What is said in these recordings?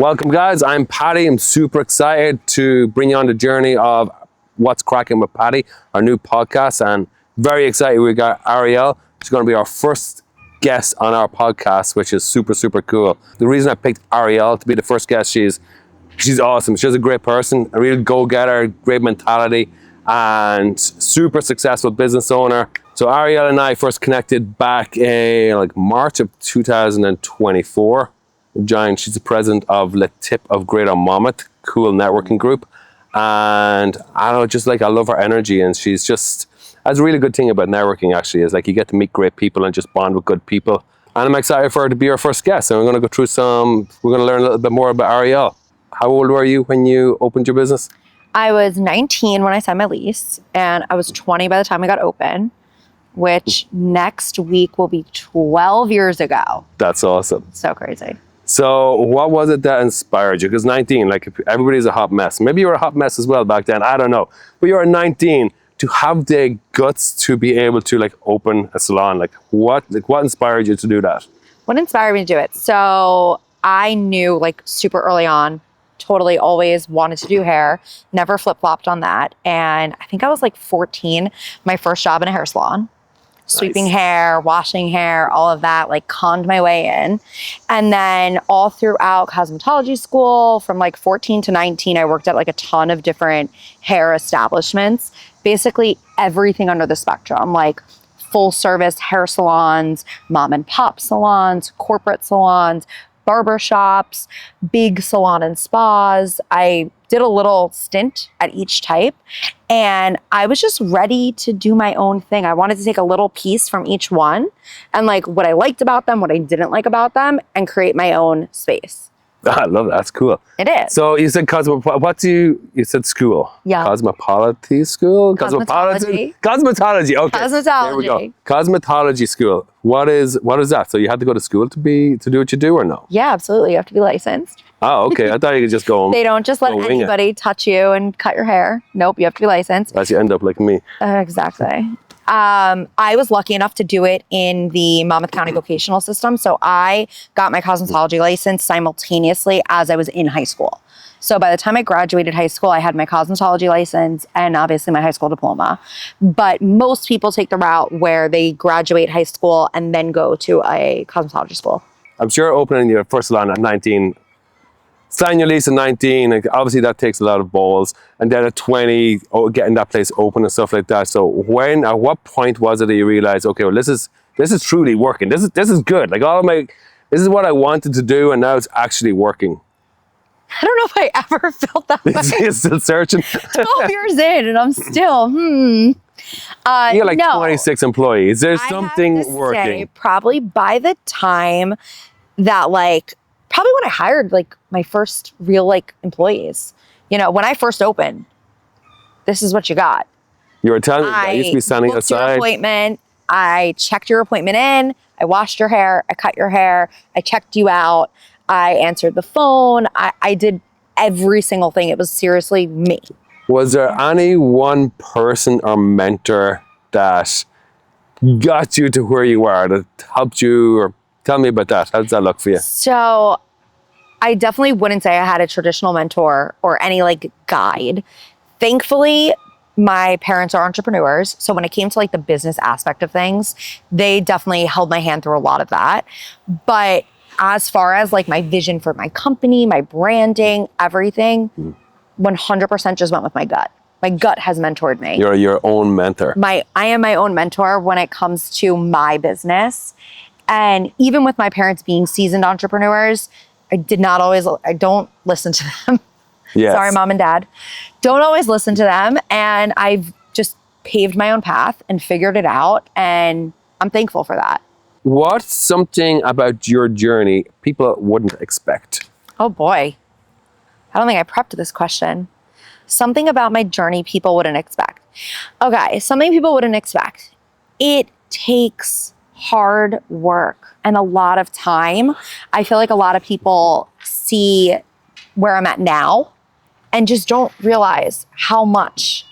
Welcome guys, I'm Paddy. I'm super excited to bring you on the journey of What's Cracking with Paddy, our new podcast, and very excited we got Ariel. She's going to be our first guest on our podcast, which is super cool. The reason I picked Ariel to be the first guest, she's awesome. She's a great person, a real go-getter, great mentality, and super successful business owner. So Ariel and I first connected back in like March of 2024. She's the president of Le Tip of Greater Monmouth, cool networking group. And I don't know, just like I love her energy, and she's just, that's a really good thing about networking actually, is like you get to meet great people and just bond with good people. And I'm excited for her to be our first guest. And we're going to go through we're going to learn a little bit more about Ariel. How old were you when you opened your business? I was 19 when I signed my lease, and I was 20 by the time I got open, which next week will be 12 years ago. That's awesome. So crazy. So what was it that inspired you? Because 19, like everybody's a hot mess. Maybe you were a hot mess as well back then. I don't know. But you were 19 to have the guts to be able to like open a salon. What inspired you to do that? What inspired me to do it? So I knew like super early on, totally always wanted to do hair, never flip-flopped on that. And I think I was like 14, my first job in a hair salon. Sweeping hair, washing hair, all of that, like conned my way in. And then all throughout cosmetology school, from like 14 to 19, I worked at like a ton of different hair establishments, basically everything under the spectrum, like full service hair salons, mom and pop salons, corporate salons, barber shops, big salon and spas. I did a little stint at each type, and I was just ready to do my own thing. I wanted to take a little piece from each one and like what I liked about them, what I didn't like about them, and create my own space. I love that. That's cool. It is. So you said you said school? Yeah. Cosmetology school? Cosmetology. Cosmetology. Okay. Cosmetology. There we go. Cosmetology school. What is that? So you had to go to school to do what you do, or no? Yeah, absolutely. You have to be licensed. Oh, okay. I thought you could just go. They don't just let anybody touch you and cut your hair. Nope, you have to be licensed. Unless you end up like me. Exactly. I was lucky enough to do it in the Monmouth County vocational system. So I got my cosmetology license simultaneously as I was in high school. So by the time I graduated high school, I had my cosmetology license and obviously my high school diploma. But most people take the route where they graduate high school and then go to a cosmetology school. I'm sure opening your first salon at 19, signing your lease at 19, like obviously that takes a lot of balls. And then at 20, getting that place open and stuff like that. So at what point was it that you realized, okay, well, this is truly working. This is good. Like this is what I wanted to do, and now it's actually working. I don't know if I ever felt that way. You're still searching? 12 years in, and I'm still, You got like 26 employees. There's something working. Say, probably by the time that probably when I hired like my first real like employees, when I first opened, this is what you got. You were telling me I used to be standing outside. Your appointment. I checked your appointment in. I washed your hair. I cut your hair. I checked you out. I answered the phone. I did every single thing. It was seriously me. Was there any one person or mentor that got you to where you are, that helped you, or tell me about that? How does that look for you? So I definitely wouldn't say I had a traditional mentor or any like guide. Thankfully, my parents are entrepreneurs. So when it came to like the business aspect of things, they definitely held my hand through a lot of that. But as far as like my vision for my company, my branding, everything, 100% just went with my gut. My gut has mentored me. You're your own mentor. I am my own mentor when it comes to my business. And even with my parents being seasoned entrepreneurs, I don't listen to them. Yes. Sorry, mom and dad. Don't always listen to them. And I've just paved my own path and figured it out. And I'm thankful for that. What's something about your journey people wouldn't expect? Oh boy. I don't think I prepped this question. Something about my journey people wouldn't expect. Okay, something people wouldn't expect. It takes hard work and a lot of time. I feel like a lot of people see where I'm at now and just don't realize how much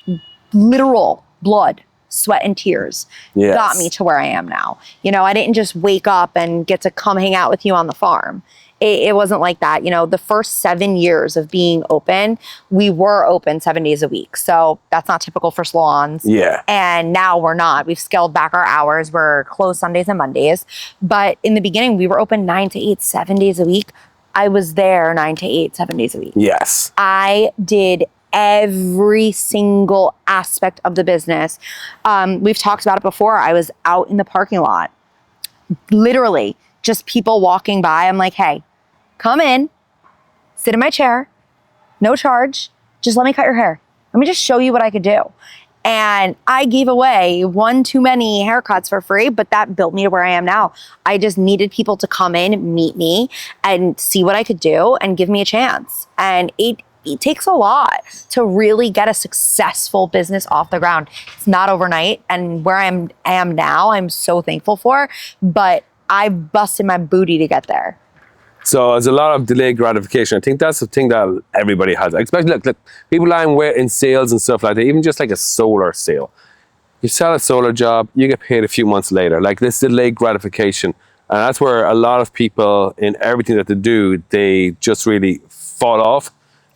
literal blood, sweat, and tears got me to where I am now. I didn't just wake up and get to come hang out with you on the farm. it wasn't like that. You know, the first 7 years of being open, we were open 7 days a week. So that's not typical for salons. Yeah. And now we're not. We've scaled back our hours. We're closed Sundays and Mondays. But in the beginning, we were open 9 to 8, 7 days a week. I was there 9 to 8, 7 days a week. Yes. I did every single aspect of the business. We've talked about it before. I was out in the parking lot, literally just people walking by. I'm like, hey, come in, sit in my chair, no charge. Just let me cut your hair. Let me just show you what I could do. And I gave away one too many haircuts for free, but that built me to where I am now. I just needed people to come in, meet me, and see what I could do and give me a chance. And it takes a lot to really get a successful business off the ground. It's not overnight. And where I am now, I'm so thankful for, but I busted my booty to get there. So there's a lot of delayed gratification. I think that's the thing that everybody has. Especially look, people I'm with in sales and stuff like that, even just like a solar sale. You sell a solar job, you get paid a few months later. Like this delayed gratification. And that's where a lot of people in everything that they do, they just really fall off.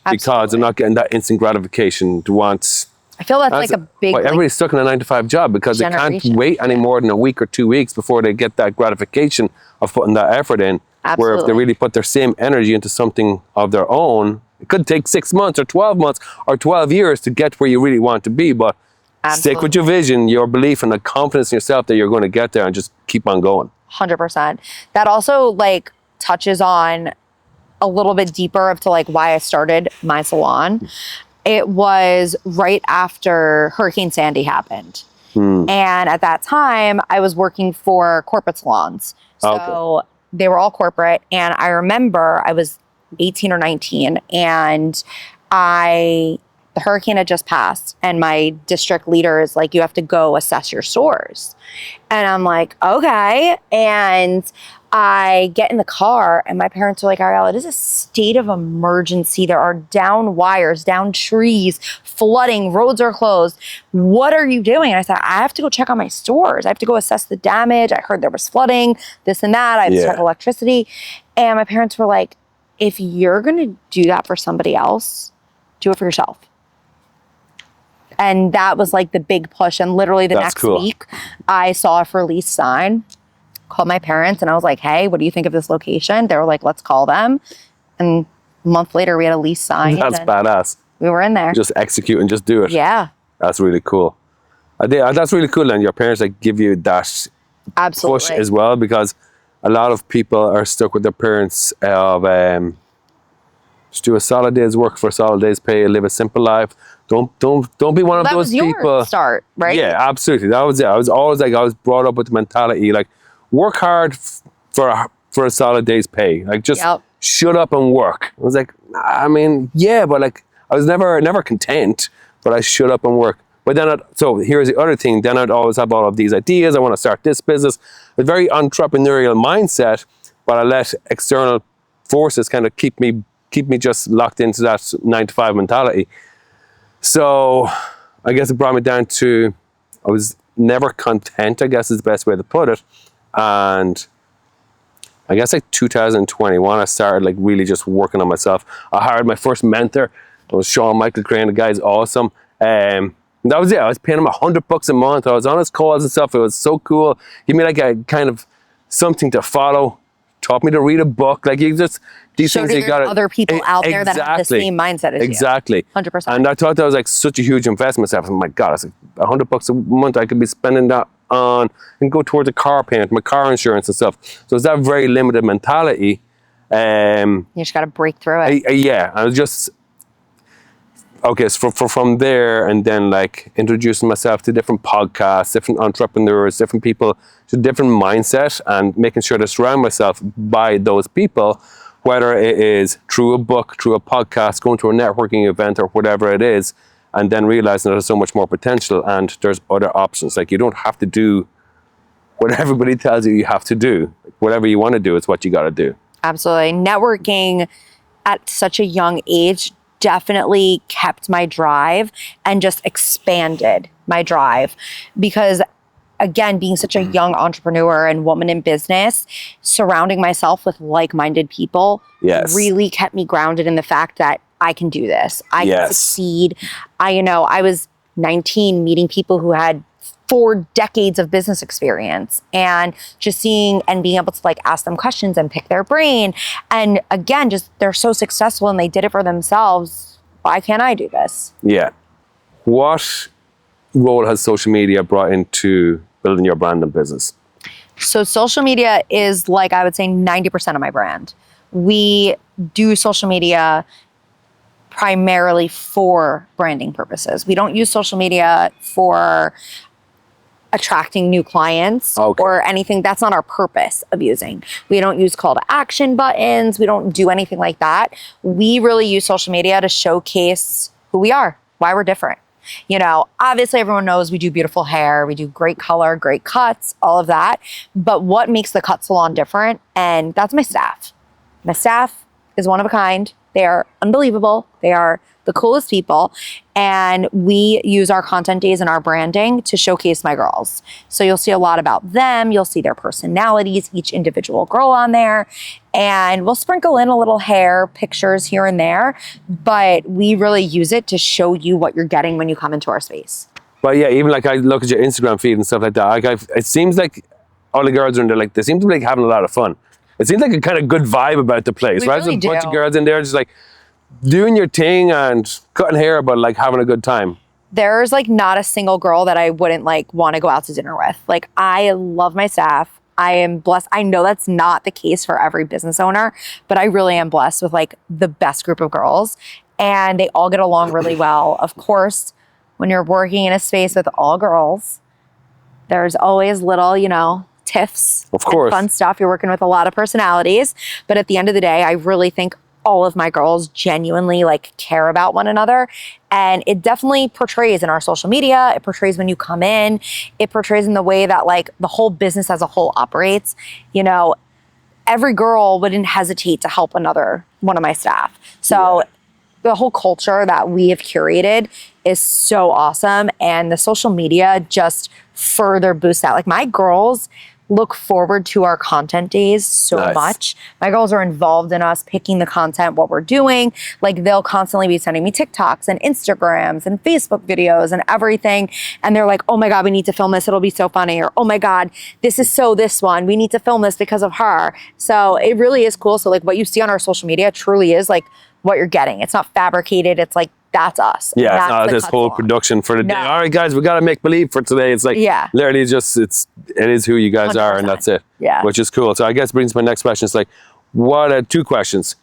Absolutely. Because they're not getting that instant gratification to want. I feel that's like a big. Well, everybody's stuck in a 9-to-5 job because they can't wait any more than a week or 2 weeks before they get that gratification of putting that effort in. Absolutely. Where if they really put their same energy into something of their own, it could take 6 months or 12 months or 12 years to get where you really want to be. But stick with your vision, your belief, and the confidence in yourself that you're going to get there, and just keep on going. 100%. That also like touches on a little bit deeper of to like why I started my salon. It was right after Hurricane Sandy happened. And at that time, I was working for corporate salons. So they were all corporate. And I remember I was 18 or 19 and the hurricane had just passed and my district leader is like, you have to go assess your stores. And I'm like, okay. And I get in the car and my parents are like, Ariel, it is a state of emergency. There are down wires, down trees, flooding, roads are closed. What are you doing? And I said, I have to go check on my stores. I have to go assess the damage. I heard there was flooding, this and that. I have to check electricity. And my parents were like, if you're going to do that for somebody else, do it for yourself. And that was like the big push. And literally the next week, I saw a for lease sign, called my parents, and I was like, hey, what do you think of this location? They were like, let's call them. And a month later, we had a lease sign. That's badass. We were in there. Just execute and just do it. Yeah. That's really cool. That's really cool. And your parents like give you that push as well, because a lot of people are stuck with their parents of just do a solid day's work for a solid day's pay, live a simple life. Don't be one of those people. That was your start, right? Yeah, absolutely. That was it. I was always like, I was brought up with the mentality like, work hard for a solid day's pay. Like just shut up and work. I was like, I mean, yeah, but like I was never content, but I shut up and work. But then, so here's the other thing. Then I'd always have all of these ideas. I want to start this business. A very entrepreneurial mindset, but I let external forces kind of keep me just locked into that 9-to-5 mentality. So I guess it brought me down to, I was never content, I guess is the best way to put it. And I guess like 2021, I started like really just working on myself. I hired my first mentor. It was Sean Michael Crane. The guy's awesome. And that was it. I was paying him $100 a month. I was on his calls and stuff. It was so cool. Give me like a kind of something to follow. Taught me to read a book. Like you just, these things you got other people out there that have the same mindset as you. 100%. And I thought that was like such a huge investment. I was like, oh my God, it's like $100 a month. I could be spending that on and go towards a car payment, my car insurance and stuff. So it's that very limited mentality. You just got to break through it. Yeah, I was just, okay, so from there, and then like introducing myself to different podcasts, different entrepreneurs, different people, to different mindset, and making sure to surround myself by those people, whether it is through a book, through a podcast, going to a networking event or whatever it is, and then realizing that there's so much more potential and there's other options. Like you don't have to do what everybody tells you have to do. Whatever you want to do is what you got to do. Absolutely. Networking at such a young age definitely kept my drive and just expanded my drive, because again, being such a young entrepreneur and woman in business, surrounding myself with like-minded people really kept me grounded in the fact that I can do this. I can succeed. I was 19 meeting people who had 4 decades of business experience, and just seeing and being able to like ask them questions and pick their brain. And again, just they're so successful and they did it for themselves. Why can't I do this? Yeah. What role has social media brought into building your brand and business? So social media is like, I would say 90% of my brand. We do social media primarily for branding purposes. We don't use social media for attracting new clients or anything. That's not our purpose of using. We don't use call to action buttons. We don't do anything like that. We really use social media to showcase who we are, why we're different. Obviously everyone knows we do beautiful hair, we do great color, great cuts, all of that. But what makes the cut salon different? And that's my staff. My staff is one of a kind. They are unbelievable. They are the coolest people. And we use our content days and our branding to showcase my girls. So you'll see a lot about them. You'll see their personalities, each individual girl on there. And we'll sprinkle in a little hair pictures here and there. But we really use it to show you what you're getting when you come into our space. But yeah, even like I look at your Instagram feed and stuff like that, it seems like all the girls are in there, like they seem to be like having a lot of fun. It seems like a kind of good vibe about the place, right? Really There's a bunch of girls in there just like doing your thing and cutting hair, but like having a good time. There's like not a single girl that I wouldn't like want to go out to dinner with. Like, I love my staff. I am blessed. I know that's not the case for every business owner, but I really am blessed with like the best group of girls, and they all get along really well. Of course, when you're working in a space with all girls, there's always little, tiffs, of course, fun stuff. You're working with a lot of personalities, but at the end of the day, I really think all of my girls genuinely like care about one another. And it definitely portrays in our social media. It portrays when you come in. It portrays in the way that like the whole business as a whole operates. Every girl wouldn't hesitate to help one of my staff. So the whole culture that we have curated is so awesome. And the social media just further boosts that. Like, my girls look forward to our content days so much. My girls are involved in us picking the content, what we're doing. Like, they'll constantly be sending me TikToks and Instagrams and Facebook videos and everything. And they're like, oh my God, we need to film this. It'll be so funny. Or, oh my God, this one. We need to film this because of her. So it really is cool. So like what you see on our social media truly is like what you're getting. It's not fabricated. It's like, that's us. Yeah, it's not this whole production for the day. All right, guys, we got to make believe for today. It's like literally just it is who you guys 100%. Are, and that's it. Yeah, which is cool. So I guess brings my next question. It's like, what are 2 questions?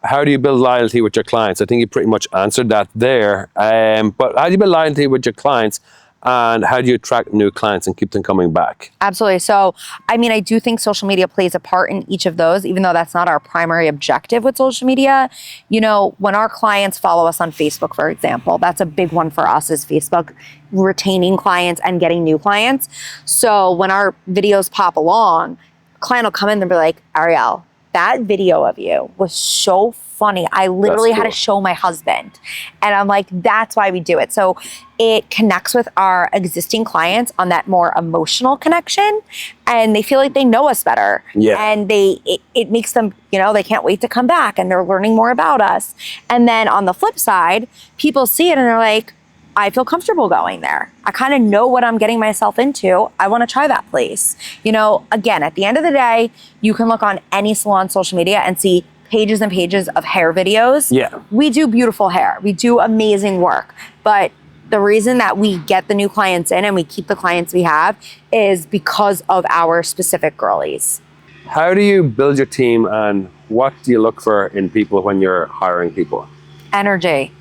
How do you build loyalty with your clients? I think you pretty much answered that there. But how do you build loyalty with your clients? And how do you attract new clients and keep them coming back? Absolutely. So, I mean, I do think social media plays a part in each of those, even though that's not our primary objective with social media. When our clients follow us on Facebook, for example, that's a big one for us, is Facebook, retaining clients and getting new clients. So when our videos pop along, a client will come in and be like, Ariel, that video of you was so funny. I literally had to show my husband. And I'm like, that's why we do it. So it connects with our existing clients on that more emotional connection, and they feel like they know us better. Yeah. And it makes them, they can't wait to come back, and they're learning more about us. And then on the flip side, people see it and they're like, I feel comfortable going there. I kind of know what I'm getting myself into. I want to try that place. Again, at the end of the day, you can look on any salon social media and see pages and pages of hair videos. Yeah. We do beautiful hair. We do amazing work. But the reason that we get the new clients in and we keep the clients we have is because of our specific girlies. How do you build your team, and what do you look for in people when you're hiring people? Energy,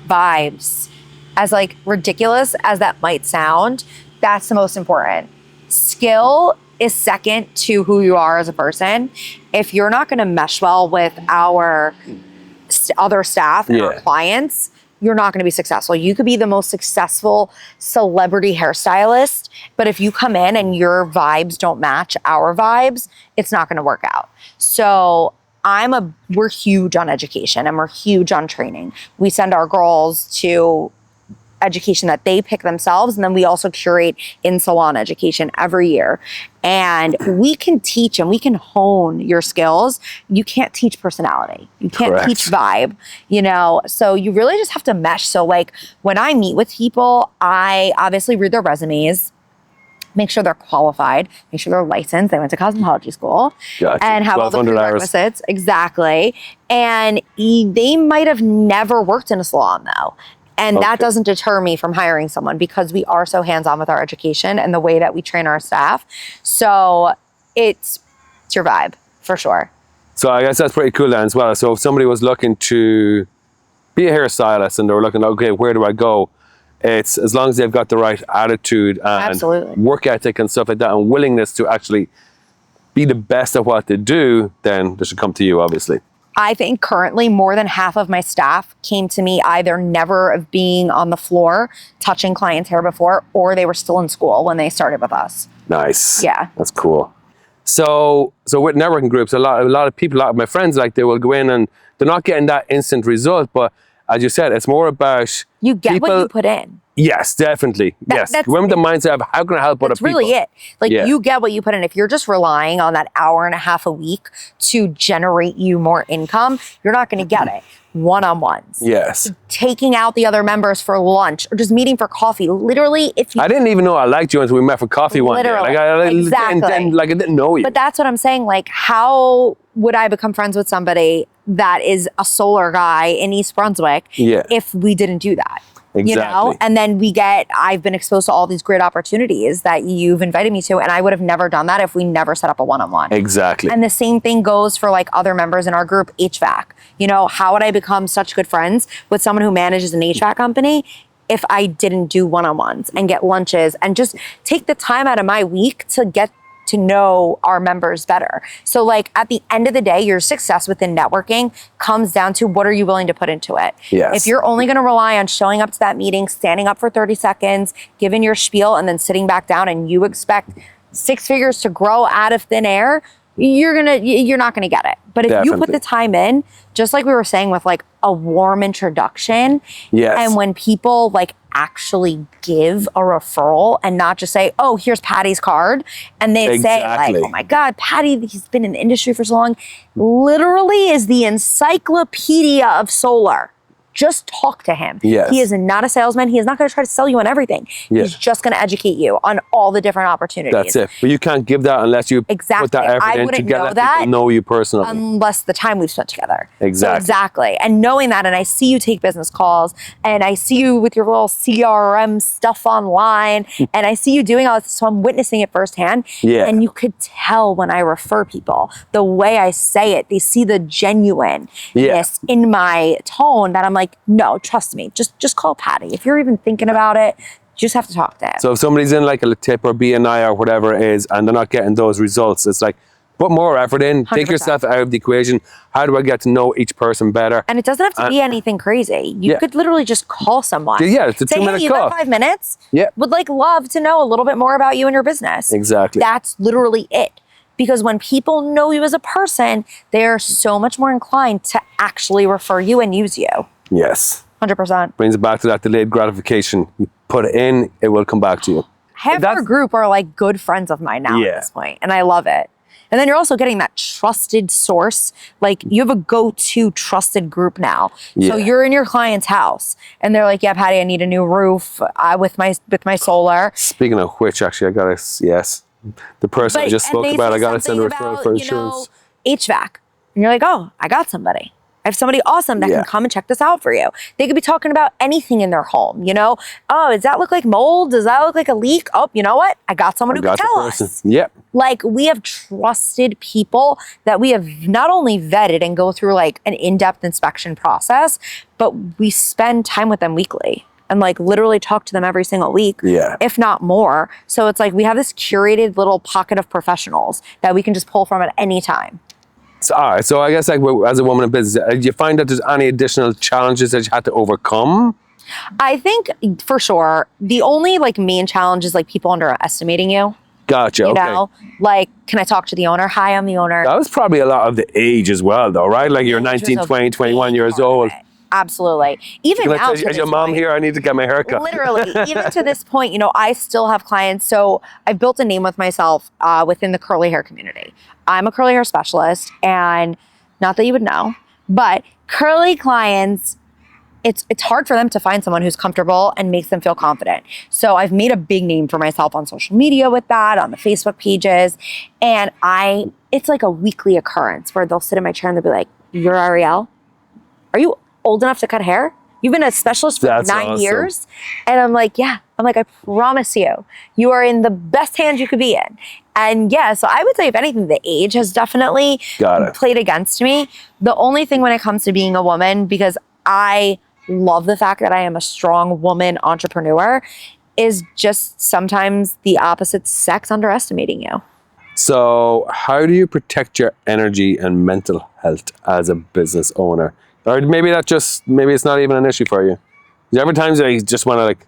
vibes. As like ridiculous as that might sound, that's the most important. Skill is second to who you are as a person. If you're not going to mesh well with our other staff and our clients, you're not going to be successful. You could be the most successful celebrity hairstylist, but if you come in and your vibes don't match our vibes, it's not going to work out. So we're huge on education and we're huge on training. We send our girls to education that they pick themselves. And then we also curate in salon education every year. And we can teach and we can hone your skills. You can't teach personality. You can't Correct. teach vibe, you know? So you really just have to mesh. So like when I meet with people, I obviously read their resumes, make sure they're qualified, make sure they're licensed, they went to cosmetology school, Gotcha. and have all the 1,200 hours. prerequisites. Exactly. And they might have never worked in a salon though. And that doesn't deter me from hiring someone because we are so hands-on with our education and the way that we train our staff. So it's your vibe for sure. So I guess that's pretty cool then as well. So if somebody was looking to be a hairstylist and they were looking, okay, where do I go? It's as long as they've got the right attitude and Absolutely. work ethic and stuff like that and willingness to actually be the best at what they do, then they should come to you, obviously. I think currently more than half of my staff came to me either never of being on the floor, touching clients' hair before, or they were still in school when they started with us. Nice. Yeah. That's cool. So with networking groups, a lot of people, a lot of my friends, like they will go in and they're not getting that instant result, but as you said, it's more about You get people, what you put in. Yes, definitely. Yes. Remember the mindset of how can I help other That's people? really it. Like Yeah. you get what you put in. If you're just relying on that hour and a half a week to generate you more income, you're not going to get it. One-on-ones. Yes. Taking out the other members for lunch or just meeting for coffee. Literally, if you I didn't even know I liked you until we met for coffee one day. Literally. Like I Exactly. I didn't know you. But that's what I'm saying. Like, how would I become friends with somebody that is a solar guy in East Brunswick Yeah. if we didn't do that? You know? Exactly. And then I've been exposed to all these great opportunities that you've invited me to. And I would have never done that if we never set up a one-on-one. Exactly. And the same thing goes for like other members in our group, HVAC. You know, how would I become such good friends with someone who manages an HVAC company if I didn't do one-on-ones and get lunches and just take the time out of my week to get to know our members better. So like at the end of the day, your success within networking comes down to what are you willing to put into it. Yes. If you're only gonna rely on showing up to that meeting, standing up for 30 seconds, giving your spiel and then sitting back down and you expect 6 figures to grow out of thin air, you're not gonna get it. But if you put Definitely. the time in, just like we were saying with like a warm introduction, Yes. and when people like actually give a referral and not just say, oh, here's Patty's card, and they say like, Exactly. oh my God, Patty, he's been in the industry for so long, literally is the encyclopedia of solar. Just talk to him. Yes. He is not a salesman. He is not going to try to sell you on everything. Yeah. He's just going to educate you on all the different opportunities. That's it. But you can't give that unless you Exactly. put that effort I in to wouldn't get know let that people know you personally. unless the time we've spent together. Exactly. So exactly. And knowing that, and I see you take business calls, and I see you with your little CRM stuff online, and I see you doing all this, so I'm witnessing it firsthand. Yeah. And you could tell when I refer people, the way I say it, they see the genuineness in my tone that I'm like, no, trust me, just call Patty. If you're even thinking about it, you just have to talk to him. So if somebody's in like a tip or BNI or whatever it is, and they're not getting those results, it's like, put more effort in, take 100%. yourself out of the equation. How do I get to know each person better? And it doesn't have to be anything crazy. You could literally just call someone. Yeah, it's a Say, 2-minute hey, you call. got 5 minutes? Yeah. Would like love to know a little bit more about you and your business. Exactly. That's literally it. Because when people know you as a person, they are so much more inclined to actually refer you and use you. Yes. 100%. Brings it back to that delayed gratification. You put it in, it will come back to you. Half our group are like good friends of mine now Yeah. at this point, and I love it. And then you're also getting that trusted source. Like you have a go-to trusted group now. Yeah. So you're in your client's house and they're like, yeah, Patty, I need a new roof with my solar. Speaking of which, actually, I got to, yes. The person I just and spoke they about, say I got to send a something referral about, for you insurance. know, HVAC. And you're like, oh, I got somebody. I have somebody awesome that Yeah. can come and check this out for you. They could be talking about anything in their home, you know? Oh, does that look like mold? Does that look like a leak? Oh, you know what? I got someone who can tell us. Yep. Like we have trusted people that we have not only vetted and go through like an in-depth inspection process, but we spend time with them weekly and like literally talk to them every single week, Yeah. if not more. So it's like we have this curated little pocket of professionals that we can just pull from at any time. So, all right. So I guess like as a woman in business, do you find that there's any additional challenges that you had to overcome? I think for sure, the only like main challenge is like people underestimating you. Gotcha. You Okay. know, like, can I talk to the owner? Hi, I'm the owner. That was probably a lot of the age as well, though, right? Like you're Age was 19, a 20, 21 big years part of old. it. Absolutely. Even now, As your mom here, I need to get my hair cut. Literally, even to this point, you know, I still have clients. So I've built a name with myself within the curly hair community. I'm a curly hair specialist, and not that you would know, but curly clients, it's hard for them to find someone who's comfortable and makes them feel confident. So I've made a big name for myself on social media with that, on the Facebook pages. And it's like a weekly occurrence where they'll sit in my chair and they'll be like, "You're Ariel? Are you old enough to cut hair? You've been a specialist for That's 9 awesome. years?" And I'm like, yeah. I'm like, I promise you are in the best hands you could be in. And yeah, so I would say if anything, the age has definitely played against me. The only thing when it comes to being a woman, because I love the fact that I am a strong woman entrepreneur, is just sometimes the opposite sex underestimating you. So how do you protect your energy and mental health as a business owner? Or maybe it's not even an issue for you. Every time you just want to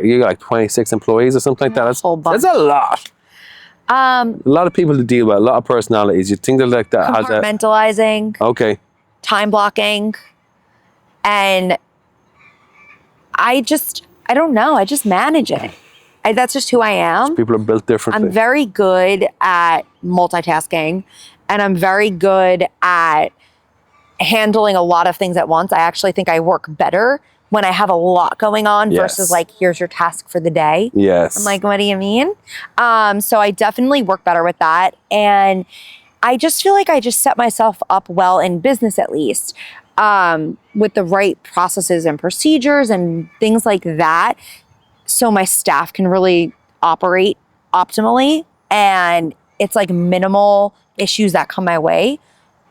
you got like 26 employees or something like that. That's a lot. A lot of people to deal with, a lot of personalities. You think that like that has a compartmentalizing, okay, time blocking, and I don't know. I just manage it. That's just who I am. people are built differently. I'm very good at multitasking, and I'm very good at handling a lot of things at once. I actually think I work better when I have a lot going on versus like, here's your task for the day. Yes. I'm like, what do you mean? So I definitely work better with that. And I just feel like I just set myself up well in business, at least, with the right processes and procedures and things like that. So my staff can really operate optimally, and it's like minimal issues that come my way.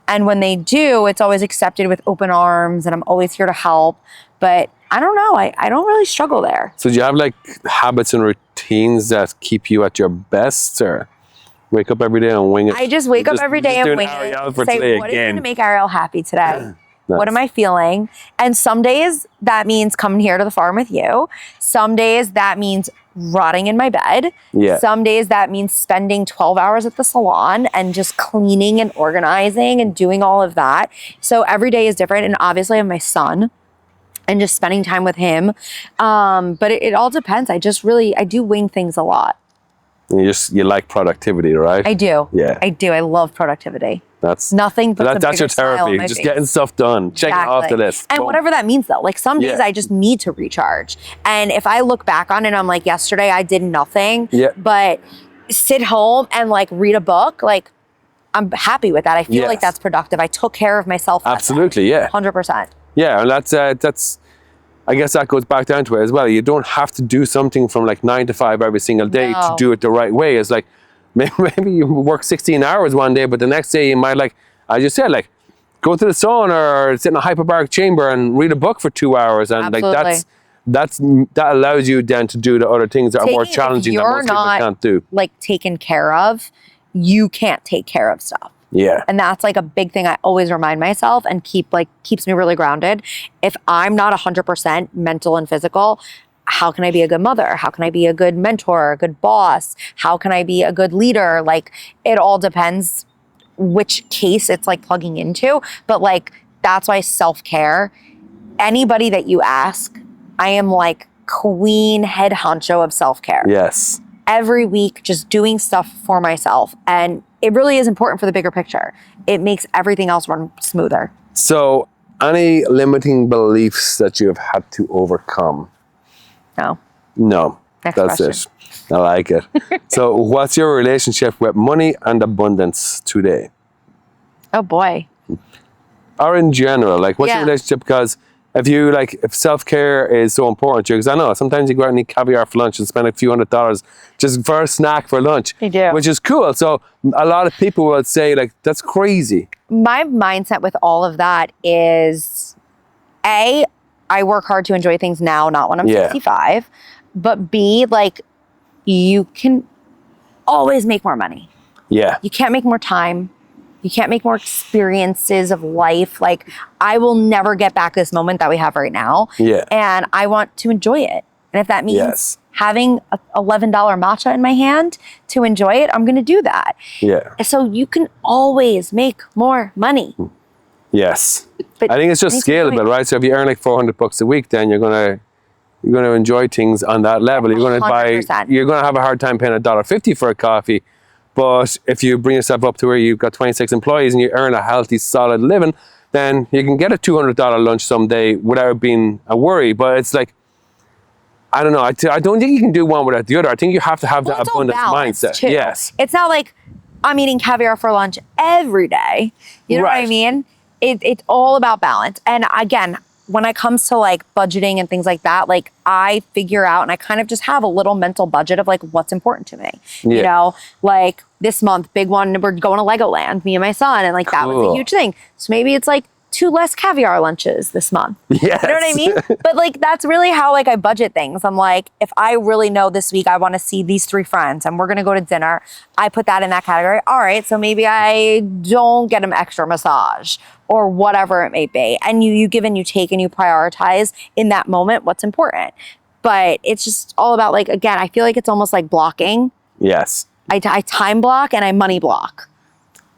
And when they do, it's always accepted with open arms, and I'm always here to help. But I don't know, I don't really struggle there. So do you have like habits and routines that keep you at your best, or wake up every day and wing it? I just wake up every day and wing it. Say, what is going to make Ariel happy today? Nice. What am I feeling? And some days that means coming here to the farm with you. Some days that means rotting in my bed. Yeah. Some days that means spending 12 hours at the salon and just cleaning and organizing and doing all of that. So every day is different. And obviously I have my son and just spending time with him. But it all depends. I do wing things a lot. You like productivity, right? I do. Yeah. I do. I love productivity. That's nothing but that's your therapy. Just getting stuff done. Checking off the list. And whatever that means though. Like some days I just need to recharge. And if I look back on it, I'm like, yesterday I did nothing. Yeah. But sit home and like read a book, like I'm happy with that. I feel like that's productive. I took care of myself. Absolutely, yeah. 100%. Yeah, and that's I guess that goes back down to it as well. You don't have to do something from like 9 to 5 every single day to do it the right way. It's like maybe you work 16 hours one day, but the next day you might, like I just said, like go to the sauna or sit in a hyperbaric chamber and read a book for 2 hours. And like that allows you then to do the other things that are more challenging that most people can't do. Like taken care of, you can't take care of stuff. Yeah. And that's like a big thing I always remind myself and keeps me really grounded. If I'm not 100% mental and physical, how can I be a good mother? How can I be a good mentor, a good boss? How can I be a good leader? Like it all depends which case it's like plugging into. But like, that's why self-care, anybody that you ask, I am like queen head honcho of self-care. Yes. Every week, just doing stuff for myself. And it really is important for the bigger picture. It makes everything else run smoother. So any limiting beliefs that you have had to overcome? No. Next that's question. it. I like it. So what's your relationship with money and abundance today? Oh boy. Or in general, like what's your relationship? Because if self-care is so important to you, because I know sometimes you go out and eat caviar for lunch and spend a few $100s just for a snack for lunch. You do. Which is cool. So a lot of people will say like, that's crazy. My mindset with all of that is A, I work hard to enjoy things now, not when I'm 65. But B, like you can always make more money. Yeah. You can't make more time. You can't make more experiences of life. Like I will never get back this moment that we have right now. Yeah. And I want to enjoy it. And if that means having a $11 matcha in my hand to enjoy it, I'm going to do that. Yeah. So you can always make more money. Yes. But I think it's just I need to scalable, right? So if you earn like $400 a week, then you're gonna enjoy things on that level. You're gonna 100%. you're gonna have a hard time paying $1.50 for a coffee. But if you bring yourself up to where you've got 26 employees and you earn a healthy, solid living, then you can get a $200 lunch someday without being a worry. But it's like, I don't know. I don't think you can do one without the other. I think you have to have that it's all abundance balanced, mindset. too. Yes. It's not like I'm eating caviar for lunch every day. You know what I Right. mean? It's all about balance. And again, when it comes to like budgeting and things like that, like I figure out and I kind of just have a little mental budget of like what's important to me. You Yeah. know, like this month, big one, we're going to Legoland, me and my son, and like that was a Cool. huge thing. So maybe it's like 2 less caviar lunches this month. Yes. You know what I mean? But like that's really how like I budget things. I'm like, if I really know this week I want to see these 3 friends and we're gonna go to dinner, I put that in that category. All right, so maybe I don't get them extra massage or whatever it may be. And you give and you take and you prioritize in that moment what's important. But it's just all about like, again, I feel like it's almost like blocking. Yes. I time block and I money block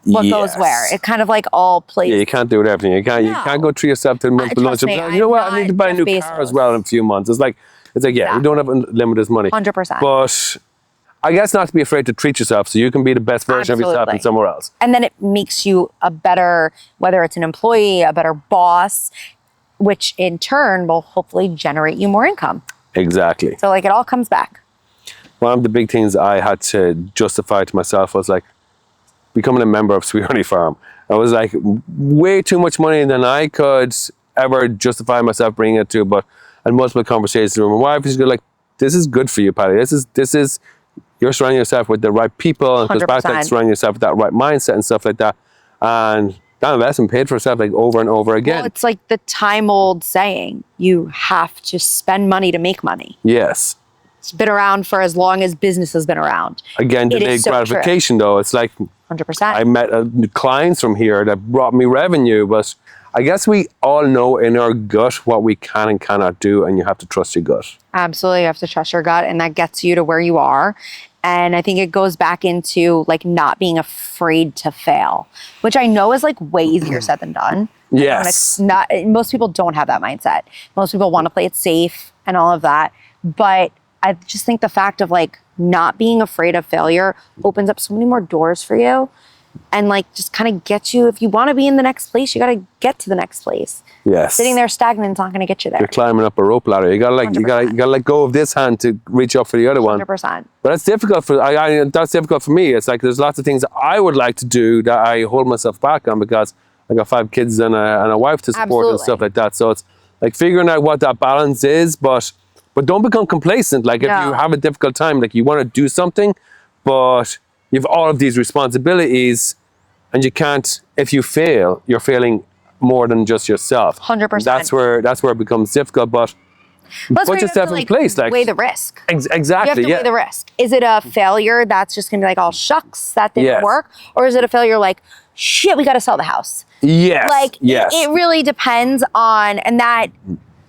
what goes Yes. where. It kind of like all plays. Yeah, you can't do it everything. You can't go treat yourself to multiple trust lunches. me, You know I'm what? I need to buy a not new Jeff car as Bezos. well in a few months. It's like yeah, we don't have unlimited money. 100%. But I guess not to be afraid to treat yourself so you can be the best version of yourself Absolutely. and somewhere else. And then it makes you a better, whether it's an employee, a better boss, which in turn will hopefully generate you more income. Exactly. So like it all comes back. One of the big things I had to justify to myself was like becoming a member of Sweet Honey Farm. I was like way too much money than I could ever justify myself bringing it to. But I had multiple conversations with my wife. She's like, "This is good for you, Patty. This is you're surrounding yourself with the right people, and it goes back to like 100%. surrounding yourself with that right mindset and stuff like that." And that investment paid for itself like over and over again. Well, it's like the time old saying, you have to spend money to make money. Yes. It's been around for as long as business has been around. Again, It is delayed so true. gratification though. It's like 100%. I met clients from here that brought me revenue, but I guess we all know in our gut what we can and cannot do, and you have to trust your gut. Absolutely. You have to trust your gut, and that gets you to where you are. And I think it goes back into like not being afraid to fail, which I know is like way easier said than done. Yes. Most people don't have that mindset. Most people want to play it safe and all of that. But I just think the fact of like not being afraid of failure opens up so many more doors for you. And like just kind of gets you, if you want to be in the next place, you got to get to the next place. Yes. Sitting there stagnant is not going to get you there. You're climbing up a rope ladder. You gotta you gotta let go of this hand to reach up for the other one. 100%. But that's difficult for that's difficult for me. It's like there's lots of things that I would like to do that I hold myself back on because I got 5 kids and a wife to support and Absolutely. stuff like that. So it's like figuring out what that balance is, but don't become complacent. Like if No. you have a difficult time, like you want to do something, but you have all of these responsibilities, and you can't. If you fail, you're failing more than just yourself. 100%. That's where it becomes difficult. But That's where put you yourself have to, in place. Like weigh the risk. exactly. You have to Yeah. weigh the risk. Is it a failure that's just going to be like, oh, shucks, that didn't Yes. work? Or is it a failure like, shit, we got to sell the house? Yes. Like, yes. it really depends on, and that,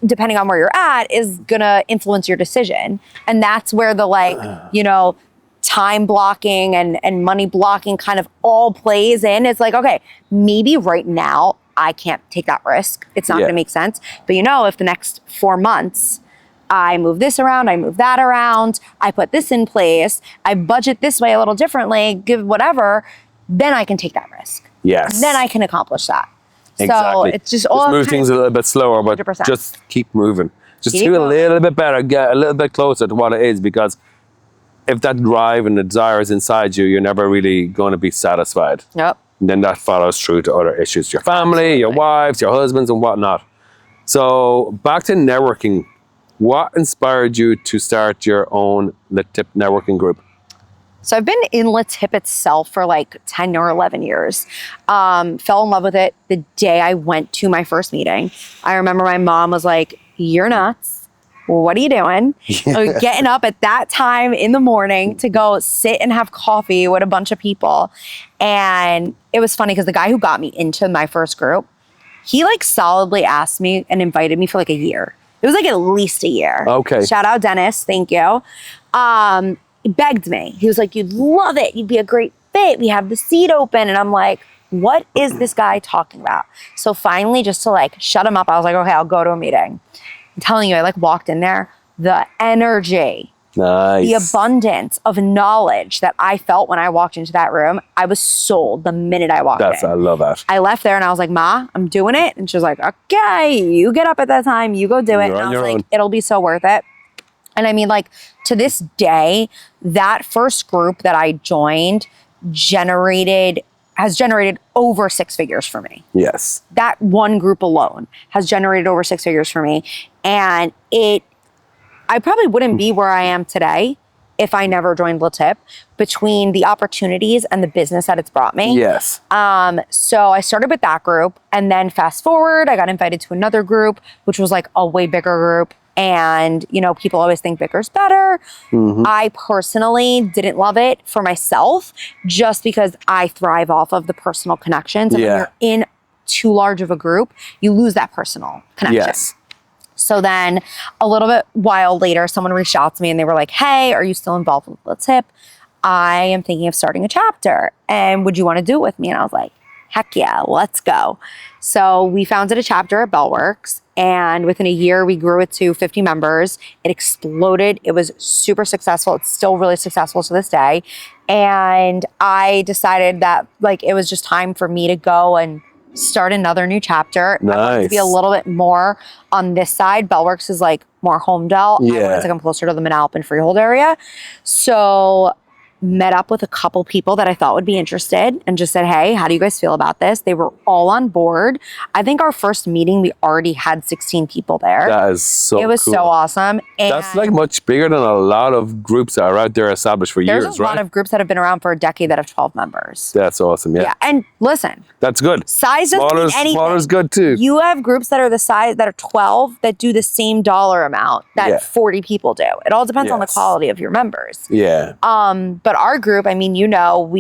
depending on where you're at, is going to influence your decision. And that's where the like, you know, time blocking and money blocking kind of all plays in. It's like, okay, maybe right now I can't take that risk. It's not Yeah. going to make sense. But you know, if the next 4 months I move this around, I move that around, I put this in place, I budget this way a little differently, give whatever, then I can take that risk. Yes. Then I can accomplish that. So Exactly. it's just all move kind things of- a little bit slower, but 100%. just keep moving. Just Keep do a moving. little bit better, get a little bit closer to what it is, because if that drive and the desire is inside you, you're never really going to be satisfied. Yep. And then that follows through to other issues, your family, your wives, your husbands, and whatnot. So back to networking. What inspired you to start your own Lit Tip networking group? So I've been in Lit Tip itself for like 10 or 11 years. Fell in love with it the day I went to my first meeting. I remember my mom was like, "You're nuts. What are you doing?" Getting up at that time in the morning to go sit and have coffee with a bunch of people. And it was funny because the guy who got me into my first group, he like solidly asked me and invited me for like a year. It was like at least a year. Okay. Shout out Dennis. Thank you. He begged me. He was like, "You'd love it. You'd be a great fit. We have the seat open." And I'm like, what is this guy talking about? So finally, just to like shut him up, I was like, okay, I'll go to a meeting. I'm telling you, I like walked in there, the energy, Nice. the abundance of knowledge that I felt when I walked into that room, I was sold the minute I walked in. I love that. I left there and I was like, Ma, I'm doing it. And she was like, okay, you get up at that time, you go do it. You're And on I was your like, own. it'll be so worth it. And I mean, like, to this day, that first group that I joined has generated over 6 figures for me. Yes. That one group alone has generated over 6 figures for me. And I probably wouldn't be where I am today if I never joined Le Tip, between the opportunities and the business that it's brought me. Yes. So I started with that group, and then fast forward, I got invited to another group, which was like a way bigger group. And, you know, people always think bigger's better. I personally didn't love it for myself, just because I thrive off of the personal connections. And when you're in too large of a group, you lose that personal connection. Yes. So then a little bit while later, someone reached out to me and they were like, hey, are you still involved with Le Tip? I am thinking of starting a chapter, and would you want to do it with me? And I was like, heck yeah, let's go. So we founded a chapter at Bellworks, and within a year we grew it to 50 members. It exploded. It was super successful. It's still really successful to this day. And I decided that like it was just time for me to go and start another new chapter. I wanted to be a little bit more on this side. Bellworks is like more Homedale. I wanted to come closer to the Manalapan and Freehold area. So met up with a couple people that I thought would be interested and just said, hey, how do you guys feel about this? They were all on board. I think our first meeting, we already had 16 people there. That is so It was cool. so awesome. And That's like much bigger than a lot of groups that are out there established for years, right? there's a lot of groups that have been around for a decade that have 12 members. That's awesome, yeah. And listen, That's good. size doesn't mean anything. Smaller's good too. You have groups that are the size, that are 12, that do the same dollar amount that 40 people do. It all depends on the quality of your members. Yeah. But our group, I mean, you know,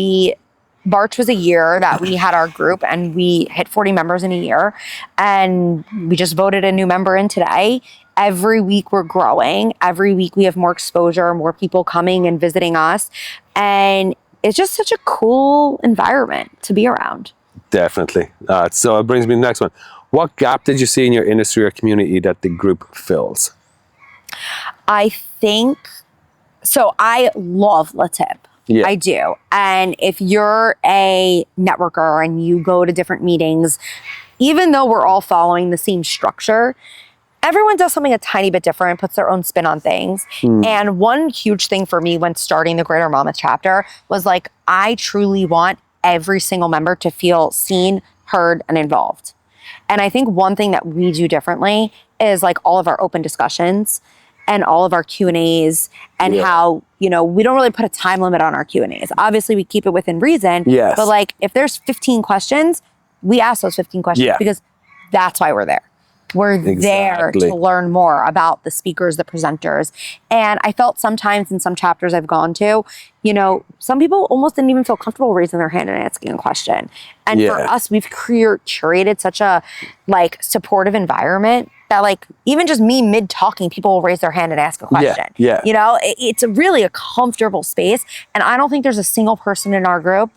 March was a year that we had our group, and we hit 40 members in a year, and we just voted a new member in today. Every week we're growing. Every week we have more exposure, more people coming and visiting us. And it's just such a cool environment to be around. Definitely. So it brings me to the next one. What gap did you see in your industry or community that the group fills? I think, so I love Le Tip. Yeah. I do. And if you're a networker and you go to different meetings, even though we're all following the same structure, everyone does something a tiny bit different, puts their own spin on things. And one huge thing for me when starting the Greater Monmouth chapter was like, I truly want every single member to feel seen, heard, and involved. And I think one thing that we do differently is like all of our open discussions and all of our Q&As and how, you know, we don't really put a time limit on our Q&As. Obviously, we keep it within reason. Yes. But like, if there's 15 questions, we ask those 15 questions because that's why we're there. We're there to learn more about the speakers, the presenters. And I felt sometimes in some chapters I've gone to, you know, some people almost didn't even feel comfortable raising their hand and asking a question. And for us, we've curated such a like supportive environment that like even just me mid-talking, people will raise their hand and ask a question. You know, it's really a comfortable space. And I don't think there's a single person in our group.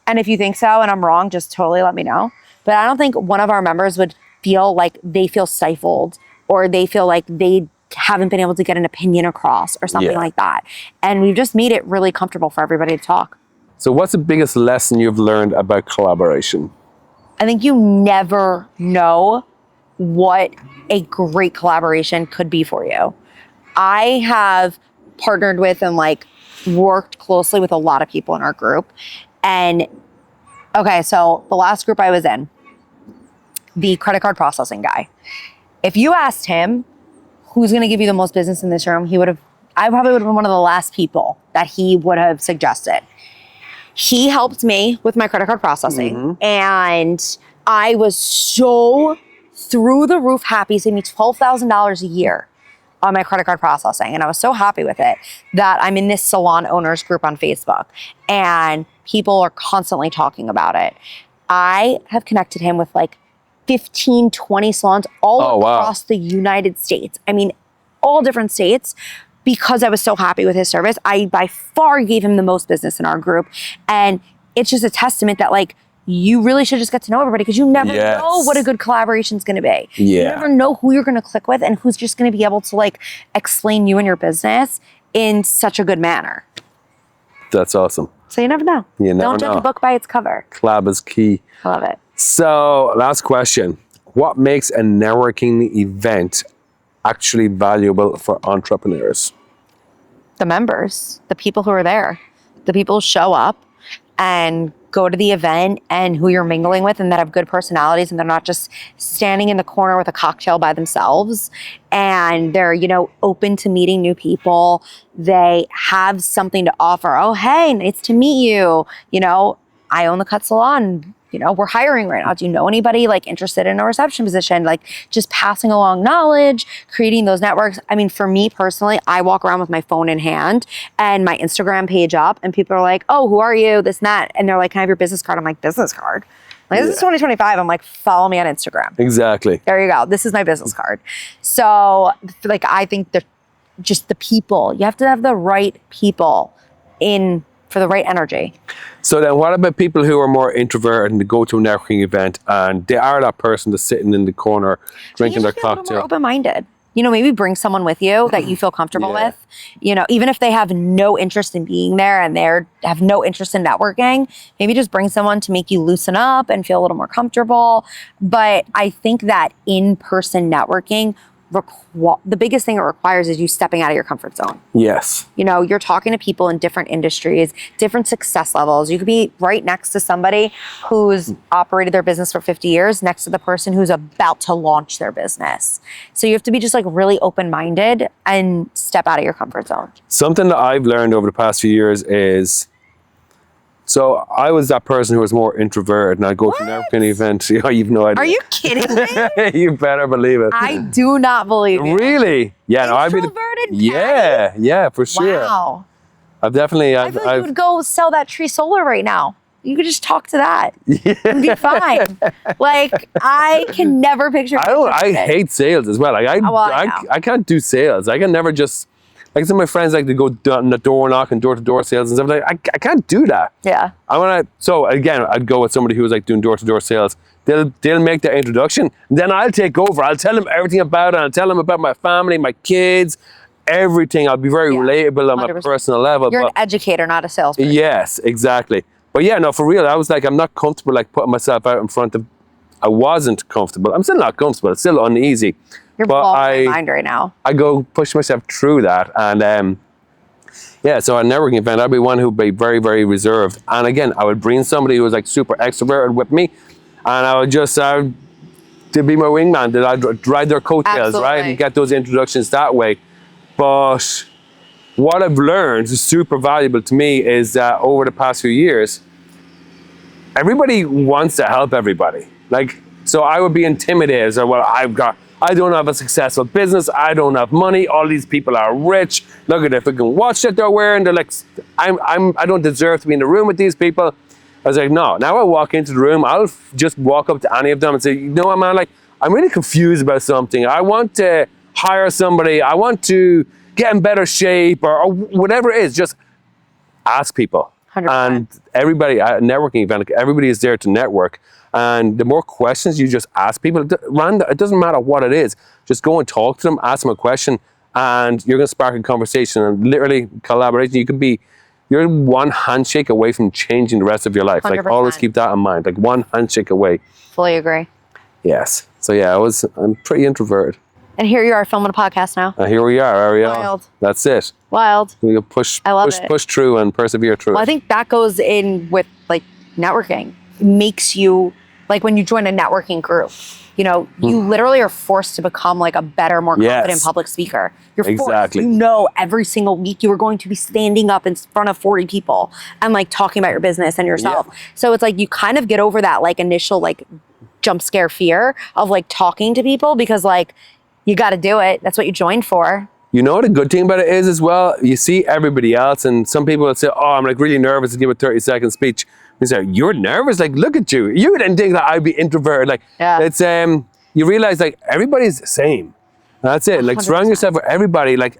And if you think so and I'm wrong, just totally let me know. But I don't think one of our members would feel like they feel stifled or they feel like they haven't been able to get an opinion across or something like that. And we've just made it really comfortable for everybody to talk. So what's the biggest lesson you've learned about collaboration? I think you never know what a great collaboration could be for you. I have partnered with and like worked closely with a lot of people in our group. And okay, so the last group I was in, the credit card processing guy. If you asked him who's going to give you the most business in this room, I probably would have been one of the last people that he would have suggested. He helped me with my credit card processing, and I was so through the roof happy. He saved me $12,000 a year on my credit card processing, and I was so happy with it that I'm in this salon owners group on Facebook, and people are constantly talking about it. I have connected him with like 15, 20 salons all across the United States. I mean, all different states, because I was so happy with his service. I by far gave him the most business in our group. And it's just a testament that like, you really should just get to know everybody, because you never Yes. know what a good collaboration is going to be. You Yeah. never know who you're going to click with and who's just going to be able to like explain you and your business in such a good manner. That's awesome. So you never know. You never Don't judge know. a book by its cover. Collab is key. I love it. So, last question. What makes a networking event actually valuable for entrepreneurs? The members, the people who are there, the people who show up and go to the event and who you're mingling with and that have good personalities, and they're not just standing in the corner with a cocktail by themselves, and they're, you know, open to meeting new people. They have something to offer. Oh, hey, nice to meet you. You know, I own the cut salon. You know, we're hiring right now. Do you know anybody like interested in a reception position? Like just passing along knowledge, creating those networks. I mean, for me personally, I walk around with my phone in hand and my Instagram page up, and people are like, oh, who are you? This and that. And they're like, can I have your business card? I'm like, business card? Like, this is 2025. I'm like, follow me on Instagram. Exactly. There you go. This is my business card. So like, I think that just the people, you have to have the right people in for the right energy. So then what about people who are more introverted and they go to a networking event and they are that person that's sitting in the corner drinking their You just be a little more cocktail? open-minded. You know, maybe bring someone with you that you feel comfortable Yeah. with. You know, even if they have no interest in being there and have no interest in networking, maybe just bring someone to make you loosen up and feel a little more comfortable. But I think that in-person networking, the biggest thing it requires is you stepping out of your comfort zone. Yes. You know, you're talking to people in different industries, different success levels. You could be right next to somebody who's operated their business for 50 years, next to the person who's about to launch their business. So you have to be just like really open-minded and step out of your comfort zone. Something that I've learned over the past few years is, so I was that person who was more introverted, and I'd go to a networking event. You know, you've no idea. Are you kidding me? You better believe it. I do not believe you. Really? Yeah, no, I'd be Introverted? yeah, for sure. Wow. I've definitely, I feel like you would go sell that tree solar right now. You could just talk to that and be fine. Like, I can never picture. I hate sales as well. Like I know. can't do sales. I can never just, like some of my friends like to go down the door knocking, door-to-door sales and stuff. Like I can't do that. Yeah. So again, I'd go with somebody who was like doing door-to-door sales. They'll make their introduction, and then I'll take over. I'll tell them everything about it. I'll tell them about my family, my kids, everything. I'll be very relatable on 100%. my personal level. You're an educator, not a salesperson. Yes, exactly. But yeah, no, for real, I was like, I'm not comfortable like putting myself out in front of, I wasn't comfortable. I'm still not comfortable. It's still uneasy. You're but blowing my mind right now. I go push myself through that. And yeah, so at a networking event, I'd be one who'd be very, very reserved. And again, I would bring somebody who was like super extroverted with me, and I would just, to be my wingman, that I'd ride their coattails, right? Absolutely. And get those introductions that way. But what I've learned is super valuable to me is that over the past few years, everybody wants to help everybody. Like, so I would be intimidated. So, well, I don't have a successful business. I don't have money. All these people are rich. Look at the freaking watch that they're wearing. They're like, I don't deserve to be in the room with these people. I was like, no. Now I walk into the room, I'll just walk up to any of them and say, you know what, man? Like, I'm really confused about something. I want to hire somebody. I want to get in better shape or whatever it is. Just ask people. 100%. And everybody at a networking event, like, everybody is there to network. And the more questions you just ask people, it doesn't matter what it is. Just go and talk to them, ask them a question, and you're going to spark a conversation and literally collaboration. You're one handshake away from changing the rest of your life. 100%. Like, always keep that in mind. Like, one handshake away. Fully agree. Yes. So yeah, I'm pretty introverted. And here you are filming a podcast now. And here we are, Ariel. Wild. That's it. Wild. We can push it. through and persevere through Well, I it. think that goes in with like networking. It makes you, like when you join a networking group, you know, you literally are forced to become like a better, more confident Yes. public speaker. You're forced. Exactly. You know, every single week you are going to be standing up in front of 40 people and like talking about your business and yourself. Yeah. So it's like you kind of get over that like initial like jump scare fear of like talking to people, because like you got to do it. That's what you joined for. You know what a good thing about it is as well? You see everybody else, and some people will say, oh, I'm like really nervous to give a 30-second speech. You say, you're nervous? Like, look at you. You didn't think that I'd be introverted. Like, Yeah. it's, you realize like everybody's the same. That's it. Like, surround 100%. yourself with everybody. Like,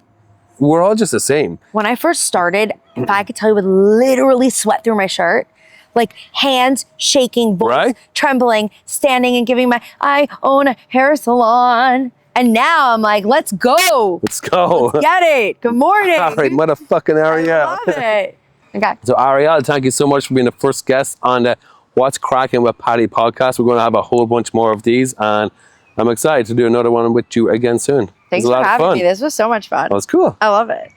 we're all just the same. When I first started, if I could tell you, would literally sweat through my shirt. like hands shaking, voice Right? trembling, standing and giving I own a hair salon. And now I'm like, let's go. Let's go. Get it. Good morning. All right, motherfucking Ariel. I love it. Okay. So Ariel, thank you so much for being the first guest on the What's Cracking with Patty podcast. We're going to have a whole bunch more of these, and I'm excited to do another one with you again soon. Thanks It was a for lot of having fun. me. This was so much fun. That was cool. I love it.